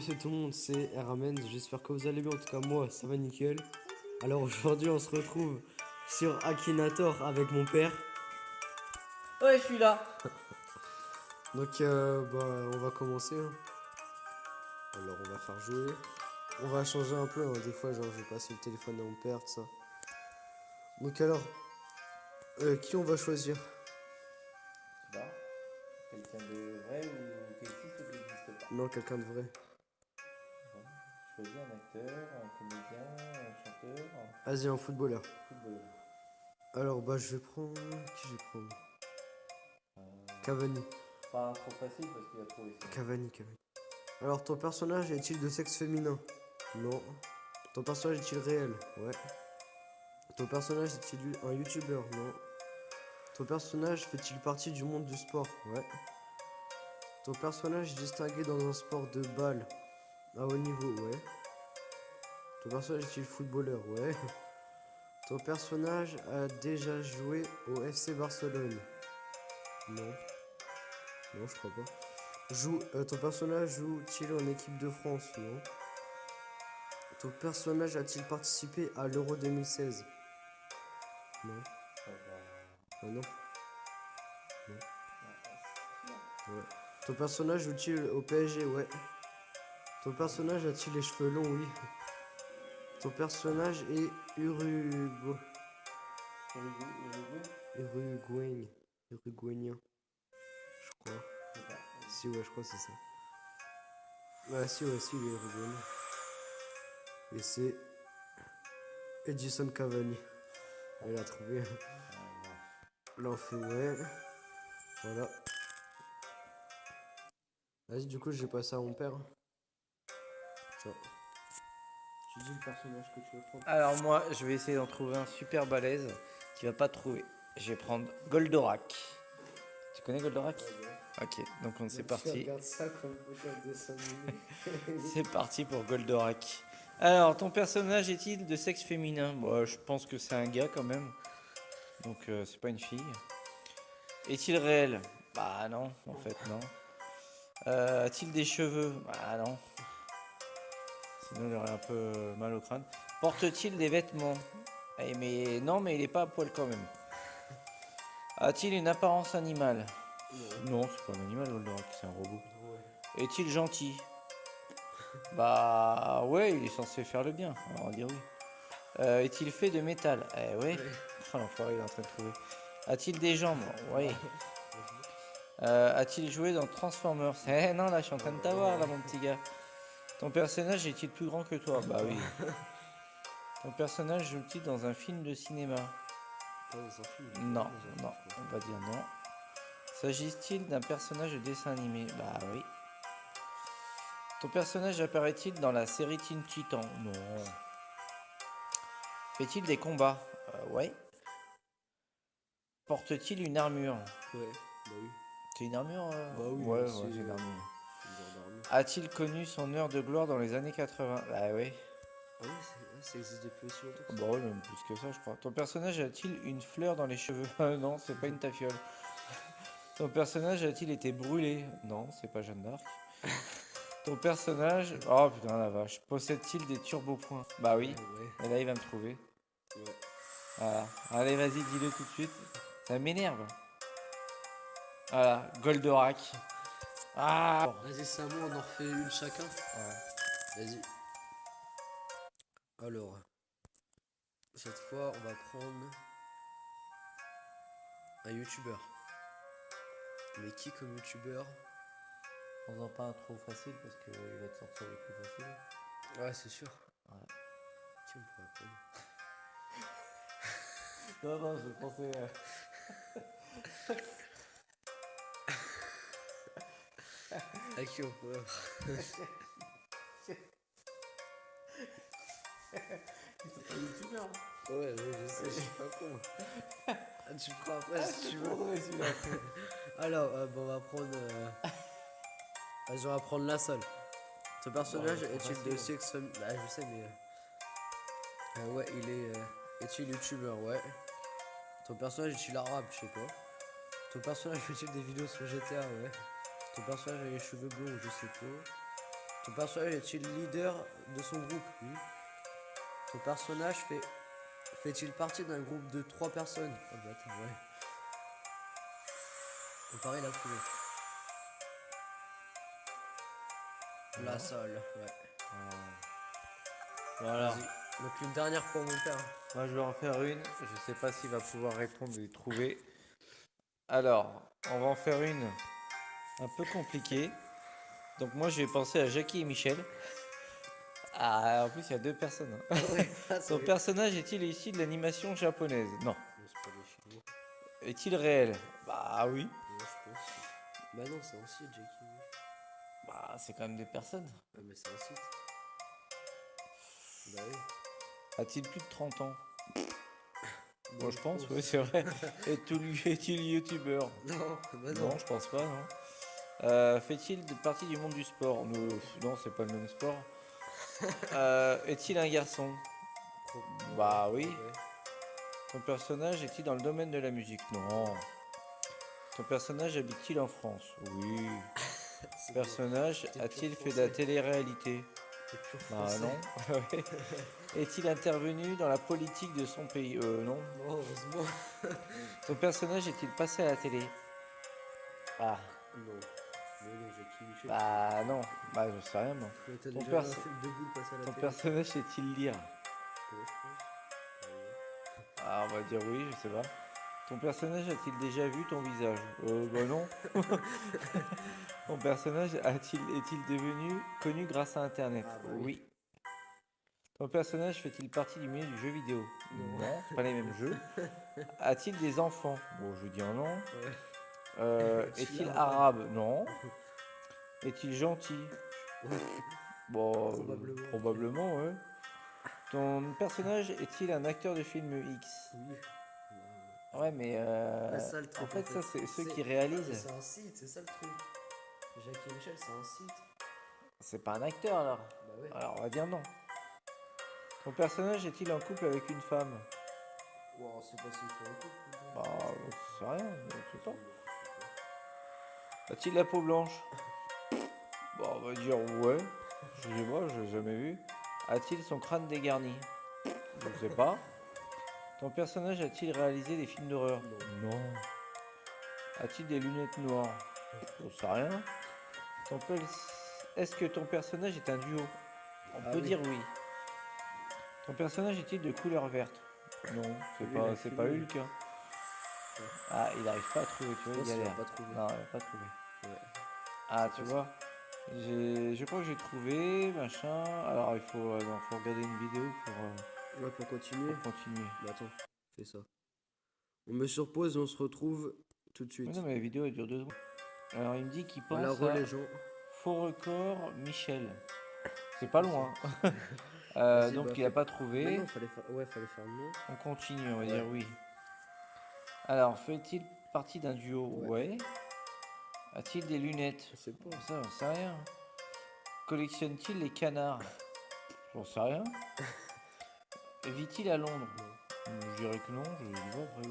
monsieur tout le monde, c'est Ramen, j'espère que vous allez bien, en tout cas moi ça va nickel. Alors aujourd'hui on se retrouve sur Akinator avec mon père. Ouais, je suis là. Donc on va commencer, hein. Alors on va faire jouer. On va changer un peu, hein. Des fois genre je vais passer le téléphone à mon père, tout ça. Donc alors, qui on va choisir? Tu vois, quelqu'un de vrai ou qui existe ou qui n'existe pas. Non, quelqu'un de vrai. Bon, choisis un acteur, un comédien, un chanteur, Vas-y, un footballeur. un footballeur. Alors je vais prendre... Qui je vais prendre? Euh, Cavani. Pas un trop facile parce qu'il a trop essayé. Cavani. Alors ton personnage est-il de sexe féminin? Non. Ton personnage est-il réel? Ouais. Ton personnage est-il un youtubeur? Non. Ton personnage fait-il partie du monde du sport? Ouais. Ton personnage est distingué dans un sport de balle à haut niveau? Ouais. Ton personnage est-il footballeur? Ouais. Ton personnage a déjà joué au FC Barcelone? Non. Non, je crois pas. Ton personnage joue-t-il en équipe de France? Non. Ton personnage a-t-il participé à l'Euro 2016? Non. Ça va. Ah non. Non. Non, Ouais. Ton personnage joue-t-il au PSG? Ouais. Ton personnage a-t-il les cheveux longs? Oui. Ton personnage est uruguayen. Uruguayen, je crois. je sais pas. Si, ouais, je crois que c'est ça. Ouais, si, il est uruguayen. Et c'est Edison Cavani. Elle a trouvé. Là, on fait ouais. Voilà. Vas-y, du coup, j'ai passé à mon père. Ciao. Tu dis le personnage que tu veux prendre? Alors moi, je vais essayer d'en trouver un super balèze qui va pas trouver. Je vais prendre Goldorak. Tu connais Goldorak? Ok, donc c'est parti. Regarde ça comme un dessin animé. C'est parti pour Goldorak. Alors, ton personnage est-il de sexe féminin? Bon, je pense que c'est un gars quand même. Donc, c'est pas une fille. Est-il réel? Bah non, en fait, non. A-t-il des cheveux? Bah non. Sinon, il aurait un peu mal au crâne. Porte-t-il des vêtements? Eh, mais non, mais il est pas à poil quand même. A-t-il une apparence animale? Non, c'est pas un animal, Goldorak, c'est un robot. Ouais. Est-il gentil? Bah ouais, il est censé faire le bien, on va dire oui. Est-il fait de métal? Eh ouais. Ouais. Oh, l'enfoiré, il est en train de trouver. A-t-il des jambes? Oui. A-t-il joué dans Transformers? Eh non, là, je suis en train de t'avoir, là, mon petit gars. Ton personnage est-il plus grand que toi? Bah oui. Ton personnage joue-t-il dans un film de cinéma? Non, non, on va dire non. S'agit-il d'un personnage de dessin animé? Bah oui. Ton personnage apparaît-il dans la série Teen Titan? Non. Fait-il des combats? Ouais. Porte-t-il une armure? Ouais, bah oui. C'est une armure? Bah oui, Ouais, c'est c'est une armure. une genre d'armure. A-t-il connu son heure de gloire dans les années 80? Bah oui. Ah oui, ça existe depuis aussi longtemps que ça. Bah ouais, même plus que ça, je crois. Ton personnage a-t-il une fleur dans les cheveux? Non, c'est pas une tafiole. Ton personnage a-t-il été brûlé? Non, c'est pas Jeanne d'Arc. Ton personnage... Oh putain la vache. Possède-t-il des turbo-points? Bah oui. Ouais. Et là, il va me trouver. Ouais. Voilà. Allez, vas-y, dis-le tout de suite. Ça m'énerve. Voilà, Goldorak. Ah! Vas-y, c'est à moi, on en refait une chacun. Ouais. Vas-y. Alors, cette fois, on va prendre un youtubeur. Mais qui comme youtubeur? On en pas un trop facile parce qu'il va te sortir les plus faciles. Ouais, c'est sûr. Ouais. Qui on pourrait prendre? Non, non, je pensais. À qui on pourrait? C'est pas youtubeur. Ouais, je sais, je suis pas con. Ah, tu prends après si tu veux. Celui-là. Alors, bon, on va prendre. Vas-y, on va prendre la salle. Ton personnage Bon, est-il facile. de sexe féminin? Bah, je sais, mais. Ouais, il est. Est-il youtubeur? Ouais. Ton personnage est-il arabe? Je sais pas. Ton personnage fait-il des vidéos sur GTA? Ouais. Ton personnage a les cheveux blonds? Je sais pas. Ton personnage est-il leader de son groupe? Oui. Ton personnage fait-il partie d'un groupe de 3 personnes? Oh bah attends, ouais. On paraît l'a trouvé. La Non. salle, ouais. Voilà. Vas-y. Donc une dernière pour mon père. Moi, je vais en faire une. Je sais pas s'il va pouvoir répondre et trouver. Alors, on va en faire une un peu compliquée. Donc, moi, j'ai pensé à Jackie et Michel. Ah, en plus, il y a 2 personnes. Hein. Ouais, Son personnage est-il issu de l'animation japonaise? Non. c'est pas les Chinois. Est-il réel? Bah oui. Ouais, je pense. Bah non, c'est un site, Jackie. Bah, c'est quand même des personnes. Ouais, mais c'est un site. Bah oui. A-t-il plus de 30 ans? Bon, Moi, je pense, oui, c'est vrai. Est-il youtubeur? Non, bah non. Non, je pense pas, non. Fait-il partie du monde du sport? Non, c'est pas le même sport. Est-il un garçon? Bah oui. Ouais. Ton personnage est-il dans le domaine de la musique? Non. Ton personnage habite-t-il en France? Oui. C'est Personnage T'es a-t-il pur fait de la français. télé-réalité? pur Bah français. non. Ouais. Est-il intervenu dans la politique de son pays? Non. Non, heureusement. Ton personnage est-il passé à la télé? Ah. Non. Mais non, Jackie Michel. Bah non. Bah je sais rien moi. Mais t'as Ton déjà vu perso- un film de boules passer à la Ton télé? personnage est-il lire? Ouais, je pense. Ouais. Ah, on va dire oui, je sais pas. Ton personnage a-t-il déjà vu ton visage? Bah non. Ton personnage est-il devenu connu grâce à Internet? Ah, bah Oui. oui. Ton personnage fait-il partie du milieu du jeu vidéo? Non. Non, c'est pas les mêmes jeux. A-t-il des enfants? Bon, je veux dire non. Ouais. Est-il arabe? arabe? Non. Est-il gentil? Ouais. Bon, Probablement. probablement, ouais. Ton personnage est-il un acteur de film X? Oui. Ouais, mais Ouais, ça, le en truc, fait, ça, c'est ceux qui mais réalisent. c'est un site, c'est ça le truc. Jackie et Michel, c'est un site. C'est pas un acteur alors. Bah ouais. Alors, on va dire non. Ton personnage est-il en couple avec une femme? Wow, c'est pas s'il faut un couple. Bah, c'est rien, je sais pas. A-t-il la peau blanche? Bah, on va dire ouais. Je sais pas, je l'ai jamais vu. A-t-il son crâne dégarni? Je sais pas. Ton personnage a-t-il réalisé des films d'horreur? Non. A-t-il des lunettes noires? Je sais rien. Est-ce que ton personnage est un duo? On Ah peut oui. dire oui. Ton personnage est-il de couleur verte? Non, c'est Lui, pas, il a c'est fini. pas Hulk. Hein. Ouais. Ah, il n'arrive pas à trouver, tu vois, Je pense il qu'il a galère. pas trouvé. Non, il a pas trouvé. Ouais. Ah, C'est tu pas vois, je crois que j'ai trouvé, machin. Alors, non, faut regarder une vidéo Ouais, pour continuer. pour continuer. Bah attends, fais ça. On me sur pause et on se retrouve tout de Mais suite. non, mais la vidéo, elle dure 2 secondes. Alors, il me dit qu'il Voilà, pense re à les gens. faux record Michel. C'est pas loin. Vas-y, Donc, bah, il a fais- pas Mais trouvé. non, fallait faire le nom. On continue, on va Ouais. dire oui. Alors, fait-il partie d'un duo? Ouais. A-t-il des lunettes? Je sais pas. Ça, j'en sais rien. Collectionne-t-il les canards? J'en sais rien. Vit-il à Londres? Je dirais que non, je dis pas après.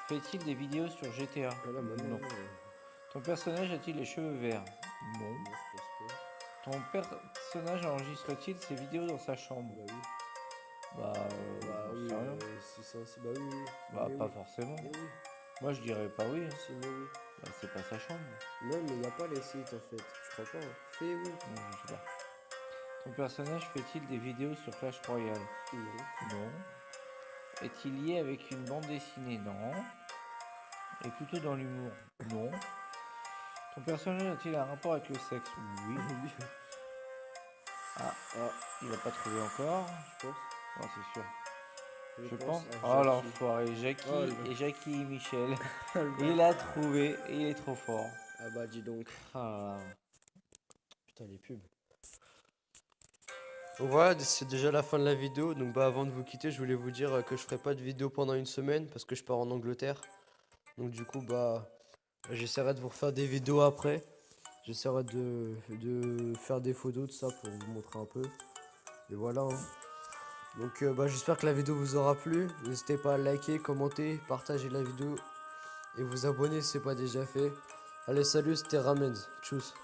Fait-il des vidéos sur GTA? Ah là, maintenant, Non. Ton personnage a-t-il les cheveux verts? Non. Non, je pense pas. Ton personnage enregistre-t-il ses vidéos dans sa chambre? Bah oui. Bah, Bah j'en oui, sais rien. si ça, c'est bah oui, oui. Bah, Mais pas oui. forcément. Mais oui. Moi, je dirais pas oui. Hein. Si, mais oui. Bah, c'est pas sa chambre. Non, mais il n'y a pas les sites en fait. Je crois pas. Fais oui. Non, je sais pas. Ton personnage fait-il des vidéos sur Clash Royale? Non. Non. Est-il lié avec une bande dessinée? Non. Et plutôt dans l'humour? Non. Ton personnage a-t-il un rapport avec le sexe? Oui. Ah, il va pas trouver encore. Je pense. Non, c'est sûr. Je pense pense. à Oh Jackie. l'enfoiré, Jackie Oh, le- et Jackie et Michel. Le Il a trouvé et il est trop fort. Ah bah dis donc. Ah là là. Putain les pubs. Donc voilà, c'est déjà la fin de la vidéo. Donc bah avant de vous quitter, je voulais vous dire que je ferai pas de vidéo pendant une semaine parce que je pars en Angleterre. Donc du coup bah j'essaierai de vous refaire des vidéos après. J'essaierai de faire des photos de ça pour vous montrer un peu. Et voilà. Hein. Donc bah j'espère que la vidéo vous aura plu. N'hésitez pas à liker, commenter, partager la vidéo et vous abonner si ce n'est pas déjà fait. Allez salut, c'était Ramens. Tchuss.